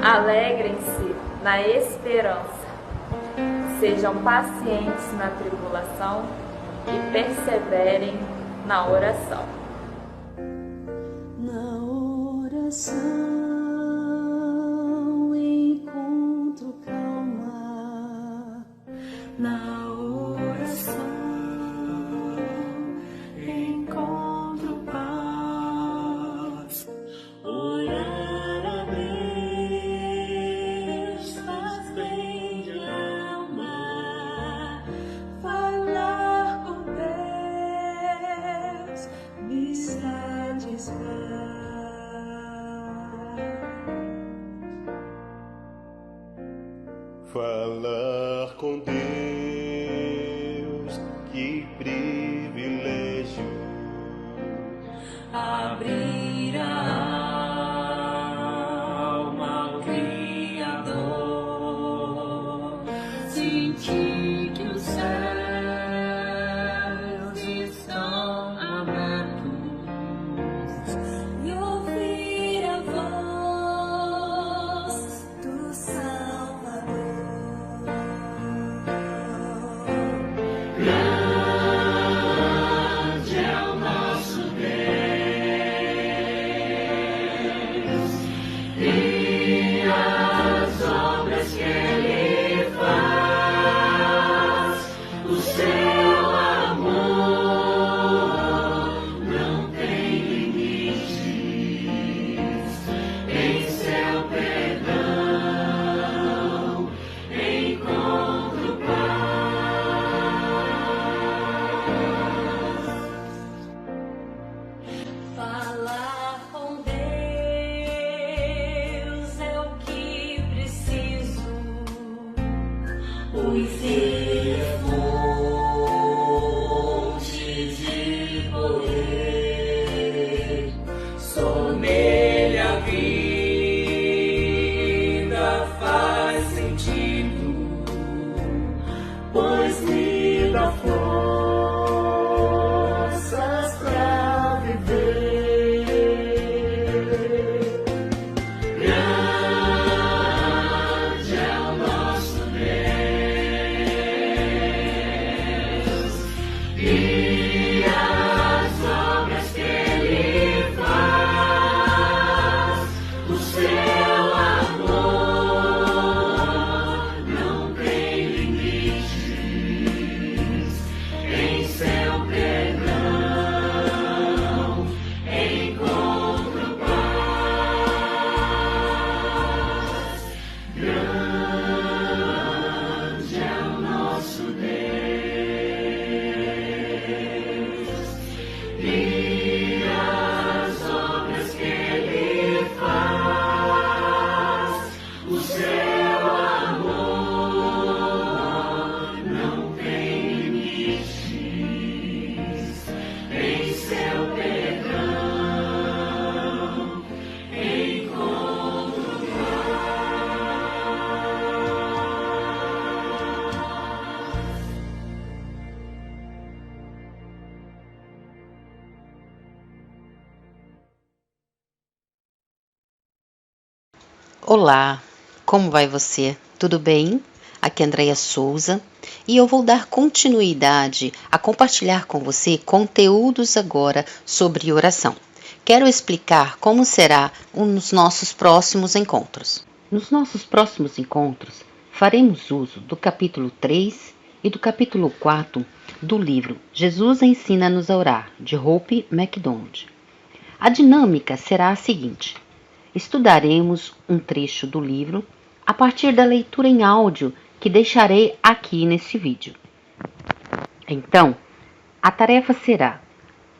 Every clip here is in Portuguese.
Alegrem-se na esperança, sejam pacientes na tribulação e perseverem na oração. Na oração encontro calma, na oração encontro paz. Orar a Deus faz bem de alma, falar com Deus me satisfaz. Falar com Deus, que privilégio. Abrir a alma ao Criador, sentir que os céus estão abertos e ouvir a voz do Salvador. Grande é o nosso Deus e as obras que Ele faz. O seu amor não tem limites. Em seu perdão encontro paz. Falar com Deus é o que preciso. Pois Ele é fonte de poder. Só nele a vida faz sentido, pois me dá forças pra viver. Grande é o nosso Deus e as obras que Ele faz. O seu amor não tem limites. Em seu perdão encontro paz. Grande é o nosso Deus e as obras que Ele faz. O seu amor não tem limites. Em seu perdão encontro Olá, como vai você? Tudo bem? Aqui é Andréia Souza e eu vou dar continuidade a compartilhar com você conteúdos agora sobre oração. Quero explicar como será nos nossos próximos encontros. Nos nossos próximos encontros, faremos uso do capítulo 3 e do capítulo 4 do livro Jesus Ensina-nos a Orar, de Hope McDonald. A dinâmica será a seguinte: estudaremos um trecho do livro a partir da leitura em áudio que deixarei aqui nesse vídeo. Então, a tarefa será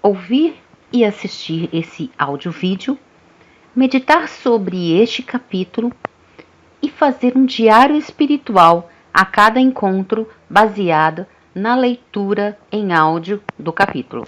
ouvir e assistir esse áudio-vídeo, meditar sobre este capítulo e fazer um diário espiritual a cada encontro baseado na leitura em áudio do capítulo.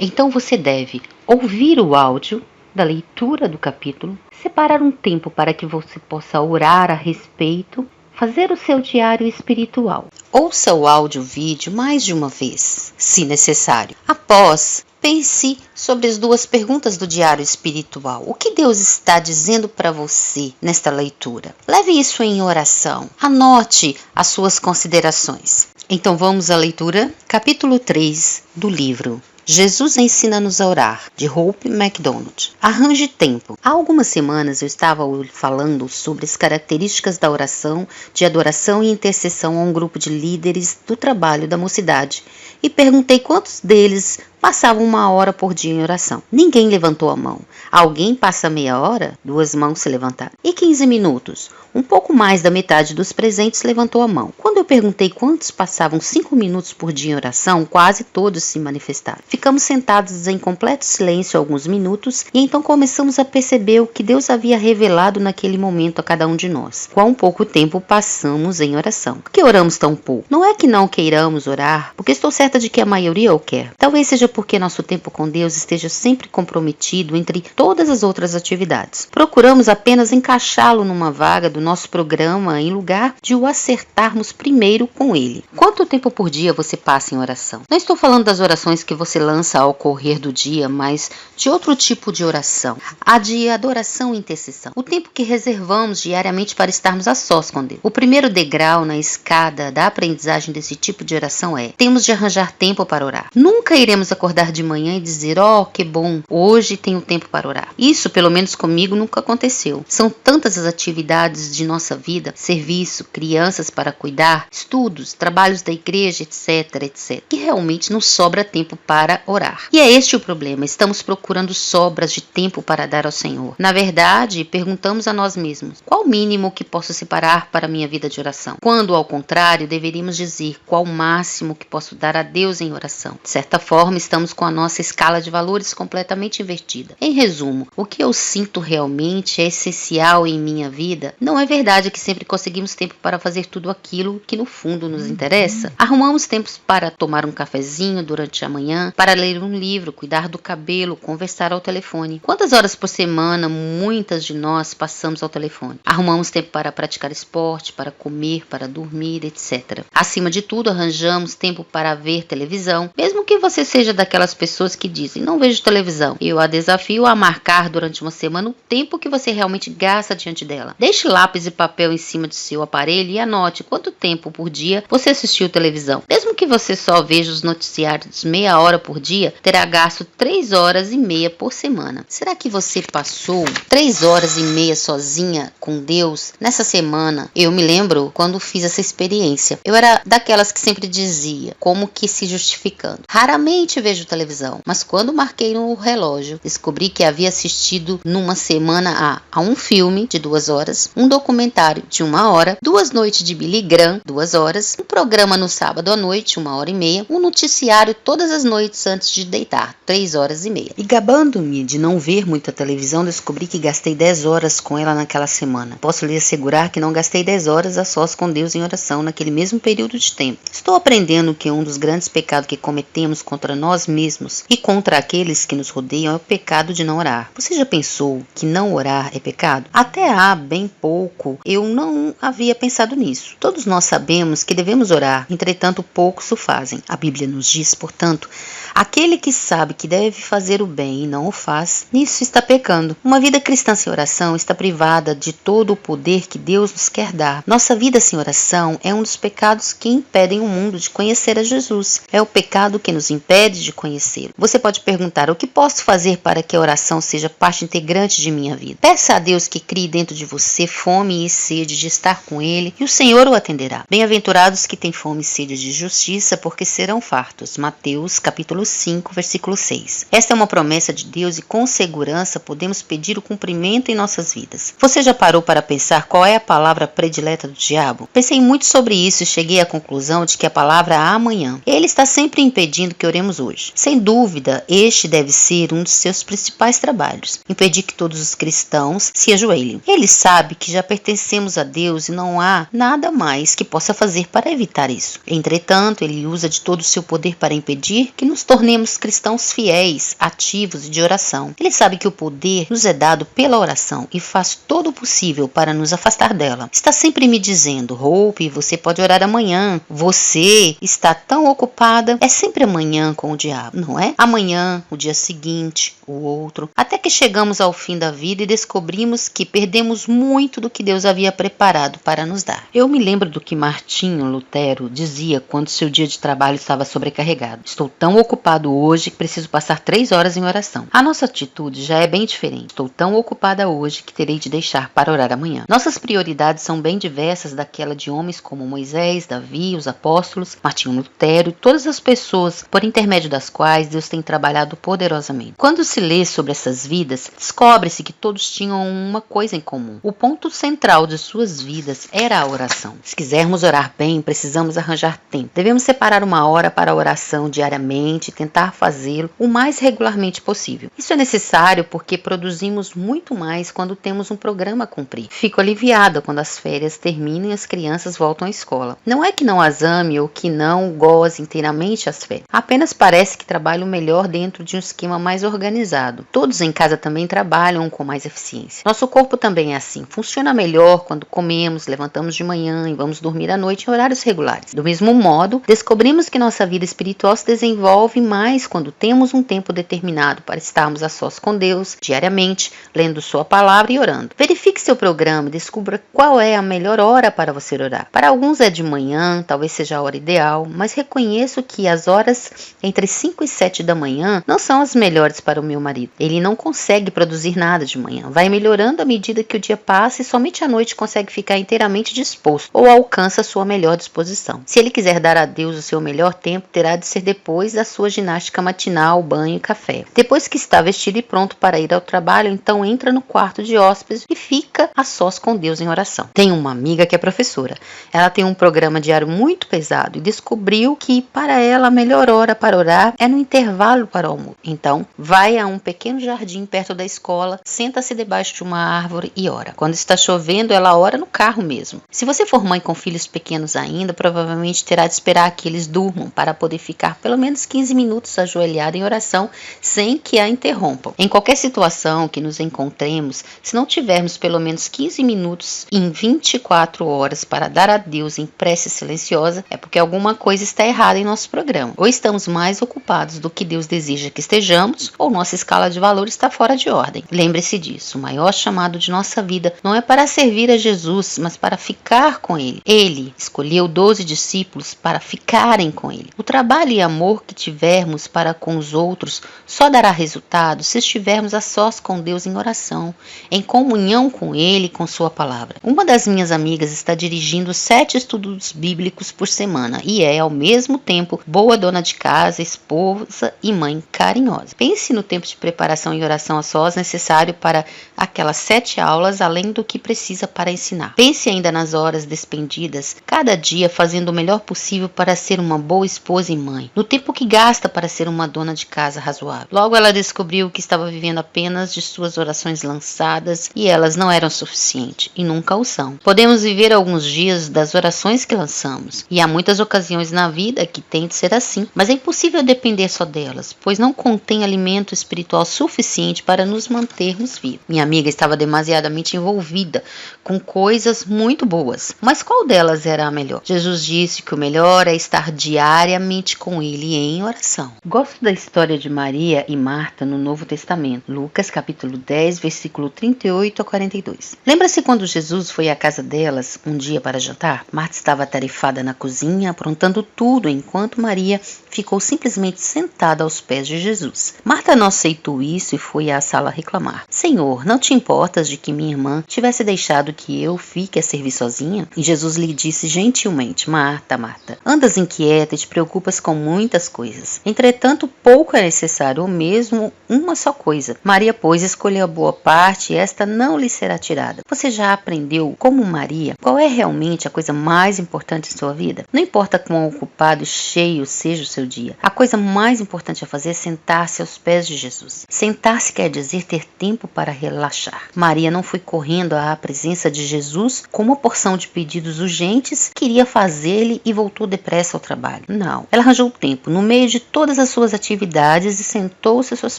Então você deve ouvir o áudio da leitura do capítulo, separar um tempo para que você possa orar a respeito, fazer o seu diário espiritual. Ouça o áudio-vídeo mais de uma vez, se necessário. Após Pense sobre as duas perguntas do diário espiritual. O que Deus está dizendo para você nesta leitura? Leve isso em oração. Anote as suas considerações. Então vamos à leitura, capítulo 3 do livro Jesus Ensina-nos a Orar, de Hope McDonald. Arranje tempo. Há algumas semanas eu estava falando sobre as características da oração, de adoração e intercessão a um grupo de líderes do trabalho da mocidade e perguntei quantos deles passavam 1 hora por dia em oração. Ninguém levantou a mão. Alguém passa meia hora? 2 mãos se levantaram. E 15 minutos? Um pouco mais da metade dos presentes levantou a mão. Quando eu perguntei quantos passavam 5 minutos por dia em oração, quase todos se manifestaram. Ficamos sentados em completo silêncio alguns minutos e então começamos a perceber o que Deus havia revelado naquele momento a cada um de nós. Quão pouco tempo passamos em oração. Por que oramos tão pouco? Não é que não queiramos orar, porque estou certa de que a maioria o quer. Talvez seja porque nosso tempo com Deus esteja sempre comprometido entre todas as outras atividades. Procuramos apenas encaixá-lo numa vaga do nosso programa em lugar de o acertarmos primeiro com ele. Quanto tempo por dia você passa em oração? Não estou falando das orações que você lança ao correr do dia, mas de outro tipo de oração, a de adoração e intercessão. O tempo que reservamos diariamente para estarmos a sós com Deus. O primeiro degrau na escada da aprendizagem desse tipo de oração é: temos de arranjar tempo para orar. Nunca iremos acordar de manhã e dizer: oh, que bom, hoje tenho tempo para orar. Isso, pelo menos comigo, nunca aconteceu. São tantas as atividades de nossa vida, serviço, crianças para cuidar, estudos, trabalhos da igreja, etc, que realmente não sobra tempo para orar. E é este o problema, estamos procurando sobras de tempo para dar ao Senhor. Na verdade, perguntamos a nós mesmos: qual o mínimo que posso separar para a minha vida de oração? Quando, ao contrário, deveríamos dizer: qual o máximo que posso dar a Deus em oração? De certa forma, estamos com a nossa escala de valores completamente invertida. Em resumo, o que eu sinto realmente é essencial em minha vida. Não é verdade que sempre conseguimos tempo para fazer tudo aquilo que no fundo nos interessa. Arrumamos tempos para tomar um cafezinho durante a manhã, para ler um livro, cuidar do cabelo, conversar ao telefone. Quantas horas por semana muitas de nós passamos ao telefone? Arrumamos tempo para praticar esporte, para comer, para dormir, etc. Acima de tudo, arranjamos tempo para ver televisão, mesmo que você seja daquelas pessoas que dizem: não vejo televisão. Eu a desafio a marcar durante uma semana o tempo que você realmente gasta diante dela. Deixe lápis e papel em cima do seu aparelho e anote quanto tempo por dia você assistiu televisão. Mesmo que você só veja os noticiários meia hora por dia, terá gasto 3 horas e meia por semana. Será que você passou 3 horas e meia sozinha com Deus nessa semana? Eu me lembro quando fiz essa experiência. Eu era daquelas que sempre dizia, como que se justificando: raramente vejo televisão, mas quando marquei no relógio, descobri que havia assistido numa semana a um filme de 2 horas, um documentário de 1 hora, 2 noites de Billy Graham, 2 horas, um programa no sábado à noite, 1 hora e meia, um noticiário todas as noites antes de deitar, 3 horas e meia. E gabando-me de não ver muita televisão, descobri que gastei 10 horas com ela naquela semana. Posso lhe assegurar que não gastei 10 horas a sós com Deus em oração naquele mesmo período de tempo. Estou aprendendo que um dos grandes pecados que cometemos contra nós mesmos e contra aqueles que nos rodeiam é o pecado de não orar. Você já pensou que não orar é pecado? Até há bem pouco eu não havia pensado nisso. Todos nós sabemos que devemos orar, entretanto poucos o fazem. A Bíblia nos diz, portanto: aquele que sabe que deve fazer o bem e não o faz, nisso está pecando. Uma vida cristã sem oração está privada de todo o poder que Deus nos quer dar. Nossa vida sem oração é um dos pecados que impedem o mundo de conhecer a Jesus. É o pecado que nos impede de conhecê-lo. Você pode perguntar: o que posso fazer para que a oração seja parte integrante de minha vida? Peça a Deus que crie dentro de você fome e sede de estar com Ele, e o Senhor o atenderá. Bem-aventurados que têm fome e sede de justiça, porque serão fartos. Mateus capítulo 5, versículo 6. Esta é uma promessa de Deus e com segurança podemos pedir o cumprimento em nossas vidas. Você já parou para pensar qual é a palavra predileta do diabo? Pensei muito sobre isso e cheguei à conclusão de que a palavra amanhã. Ele está sempre impedindo que oremos hoje. Sem dúvida, este deve ser um dos seus principais trabalhos: impedir que todos os cristãos se ajoelhem. Ele sabe que já pertencemos a Deus e não há nada mais que possa fazer para evitar isso. Entretanto, ele usa de todo o seu poder para impedir que nos tornemos tornemos cristãos fiéis, ativos e de oração. Ele sabe que o poder nos é dado pela oração e faz todo o possível para nos afastar dela. Está sempre me dizendo: Hope, você pode orar amanhã. Você está tão ocupada. É sempre amanhã com o diabo, não é? Amanhã, o dia seguinte, o outro. Até que chegamos ao fim da vida e descobrimos que perdemos muito do que Deus havia preparado para nos dar. Eu me lembro do que Martinho Lutero dizia quando seu dia de trabalho estava sobrecarregado: estou tão ocupado hoje que preciso passar 3 horas em oração. A nossa atitude já é bem diferente. Estou tão ocupada hoje que terei de deixar para orar amanhã. Nossas prioridades são bem diversas daquela de homens como Moisés, Davi, os apóstolos, Martinho Lutero e todas as pessoas por intermédio das quais Deus tem trabalhado poderosamente. Quando se lê sobre essas vidas, descobre-se que todos tinham uma coisa em comum. O ponto central de suas vidas era a oração. Se quisermos orar bem, precisamos arranjar tempo. Devemos separar uma hora para a oração diariamente e tentar fazê-lo o mais regularmente possível. Isso é necessário porque produzimos muito mais quando temos um programa a cumprir. Fico aliviada quando as férias terminam e as crianças voltam à escola. Não é que não as ame ou que não goze inteiramente as férias. Apenas parece que trabalho melhor dentro de um esquema mais organizado. Todos em casa também trabalham com mais eficiência. Nosso corpo também é assim. Funciona melhor quando comemos, levantamos de manhã e vamos dormir à noite em horários regulares. Do mesmo modo, descobrimos que nossa vida espiritual se desenvolve mais quando temos um tempo determinado para estarmos a sós com Deus, diariamente, lendo sua palavra e orando. Verifique seu programa e descubra qual é a melhor hora para você orar. Para alguns é de manhã, talvez seja a hora ideal, mas reconheço que as horas entre 5 e 7 da manhã não são as melhores para o meu marido. Ele não consegue produzir nada de manhã. Vai melhorando à medida que o dia passa e somente à noite consegue ficar inteiramente disposto ou alcança sua melhor disposição. Se ele quiser dar a Deus o seu melhor tempo, terá de ser depois da sua ginástica matinal, banho e café. Depois que está vestido e pronto para ir ao trabalho, então entra no quarto de hóspedes e fica a sós com Deus em oração. Tenho uma amiga que é professora. Ela tem um programa diário muito pesado e descobriu que para ela a melhor hora para orar é no intervalo para o almoço. Então, vai a um pequeno jardim perto da escola, senta-se debaixo de uma árvore e ora. Quando está chovendo, ela ora no carro mesmo. Se você for mãe com filhos pequenos ainda, provavelmente terá de esperar que eles durmam para poder ficar pelo menos 15 minutos ajoelhada em oração sem que a interrompam. Em qualquer situação que nos encontremos, se não tivermos pelo menos 15 minutos em 24 horas para dar a Deus em prece silenciosa, é porque alguma coisa está errada em nosso programa. Ou estamos mais ocupados do que Deus deseja que estejamos, ou nossa escala de valor está fora de ordem. Lembre-se disso, o maior chamado de nossa vida não é para servir a Jesus, mas para ficar com Ele. Ele escolheu 12 discípulos para ficarem com Ele. O trabalho e amor que tivermos para com os outros só dará resultado se estivermos a sós com Deus em oração, em comunhão com Ele e com Sua palavra. Uma das minhas amigas está dirigindo 7 estudos bíblicos por semana e é, ao mesmo tempo, boa dona de casa, esposa e mãe carinhosa. Pense no tempo de preparação e oração a sós necessário para aquelas 7 aulas, além do que precisa para ensinar. Pense ainda nas horas despendidas cada dia fazendo o melhor possível para ser uma boa esposa e mãe, no tempo que gasta para ser uma dona de casa razoável. Logo ela descobriu que estava vivendo apenas de suas orações lançadas e elas não eram suficientes e nunca o são. Podemos viver alguns dias das orações que lançamos e há muitas ocasiões na vida que tem de ser assim, mas é impossível depender só delas, pois não contém alimento espiritual suficiente para nos mantermos vivos. Minha amiga estava demasiadamente envolvida com coisas muito boas, mas qual delas era a melhor? Jesus disse que o melhor é estar diariamente com Ele em oração. Gosto da história de Maria e Marta no Novo Testamento, Lucas capítulo 10, versículo 38 a 42. Lembra-se quando Jesus foi à casa delas um dia para jantar? Marta estava atarefada na cozinha, aprontando tudo, enquanto Maria ficou simplesmente sentada aos pés de Jesus. Marta não aceitou isso e foi à sala reclamar: Senhor, não te importas de que minha irmã tivesse deixado que eu fique a servir sozinha? E Jesus lhe disse gentilmente: Marta, Marta, andas inquieta e te preocupas com muitas coisas. Entretanto, pouco é necessário, ou mesmo uma só coisa. Maria, pois, escolheu a boa parte e esta não lhe será tirada. Você já aprendeu, como Maria, qual é realmente a coisa mais importante em sua vida? Não importa quão ocupado e cheio seja o seu dia. A coisa mais importante a fazer é sentar-se aos pés de Jesus. Sentar-se quer dizer ter tempo para relaxar relaxar. Maria não foi correndo à presença de Jesus com uma porção de pedidos urgentes, queria fazer-lhe e voltou depressa ao trabalho. Não, ela arranjou tempo no meio de todas as suas atividades e sentou-se a seus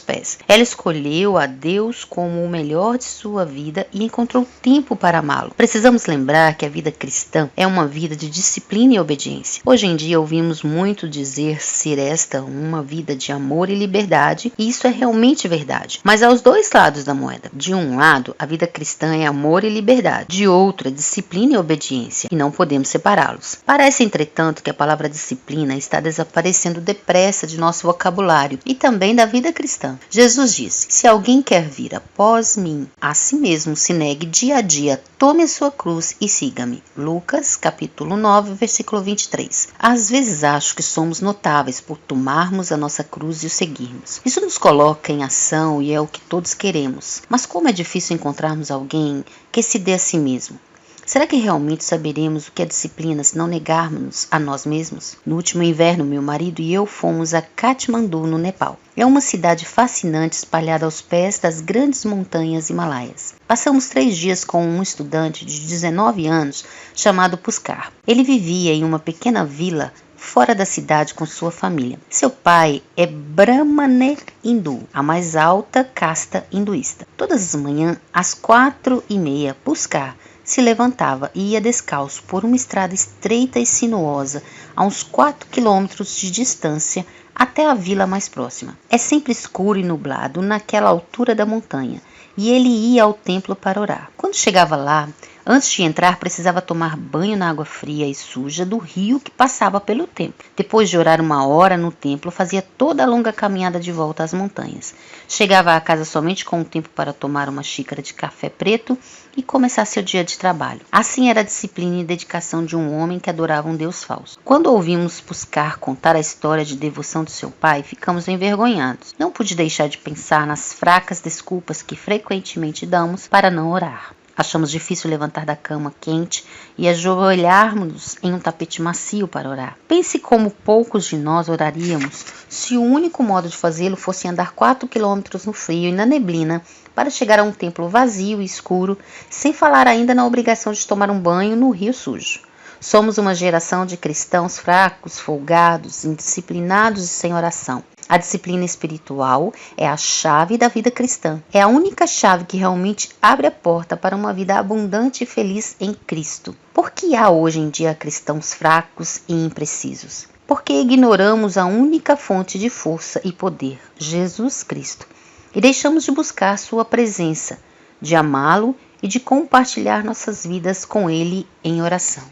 pés. Ela escolheu a Deus como o melhor de sua vida e encontrou tempo para amá-lo. Precisamos lembrar que a vida cristã é uma vida de disciplina e obediência. Hoje em dia ouvimos muito dizer ser esta uma vida de amor e liberdade, e isso é realmente verdade. Mas há os dois lados da moeda. De um lado, a vida cristã é amor e liberdade. De outro, é disciplina e obediência, e não podemos separá-los. Parece, entretanto, que a palavra disciplina está desaparecendo depressa de nosso vocabulário e também da vida cristã. Jesus disse: se alguém quer vir após mim, a si mesmo se negue dia a dia, tome a sua cruz e siga-me. Lucas, capítulo 9, versículo 23. Às vezes acho que somos notáveis por tomarmos a nossa cruz e o seguirmos. Isso nos coloca em ação e é o que todos queremos. Mas como é difícil encontrarmos alguém que se dê a si mesmo. Será que realmente saberemos o que é disciplina se não negarmos a nós mesmos? No último inverno, meu marido e eu fomos a Katmandu, no Nepal. É uma cidade fascinante espalhada aos pés das grandes montanhas Himalaias. Passamos 3 dias com um estudante de 19 anos chamado Puskar. Ele vivia em uma pequena vila fora da cidade com sua família. Seu pai é Brahmane hindu, a mais alta casta hinduísta. Todas as manhãs, às 4h30, Puskar se levantava e ia descalço por uma estrada estreita e sinuosa, a uns 4 quilômetros de distância, até a vila mais próxima. É sempre escuro e nublado naquela altura da montanha, e ele ia ao templo para orar. Quando chegava lá, antes de entrar, precisava tomar banho na água fria e suja do rio que passava pelo templo. Depois de orar 1 hora no templo, fazia toda a longa caminhada de volta às montanhas. Chegava à casa somente com um tempo para tomar uma xícara de café preto e começar seu dia de trabalho. Assim era a disciplina e dedicação de um homem que adorava um Deus falso. Quando ouvimos Puskar contar a história de devoção de seu pai, ficamos envergonhados. Não pude deixar de pensar nas fracas desculpas que frequentemente damos para não orar. Achamos difícil levantar da cama quente e ajoelharmos em um tapete macio para orar. Pense como poucos de nós oraríamos se o único modo de fazê-lo fosse andar 4 quilômetros no frio e na neblina para chegar a um templo vazio e escuro, sem falar ainda na obrigação de tomar um banho no rio sujo. Somos uma geração de cristãos fracos, folgados, indisciplinados e sem oração. A disciplina espiritual é a chave da vida cristã. É a única chave que realmente abre a porta para uma vida abundante e feliz em Cristo. Por que há hoje em dia cristãos fracos e imprecisos? Porque ignoramos a única fonte de força e poder, Jesus Cristo, e deixamos de buscar sua presença, de amá-lo e de compartilhar nossas vidas com Ele em oração.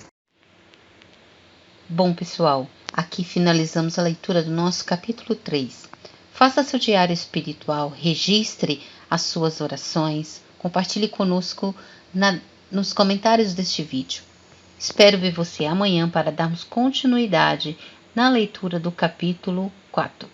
Bom, pessoal, aqui finalizamos a leitura do nosso capítulo 3. Faça seu diário espiritual, registre as suas orações, compartilhe conosco nos comentários deste vídeo. Espero ver você amanhã para darmos continuidade na leitura do capítulo 4.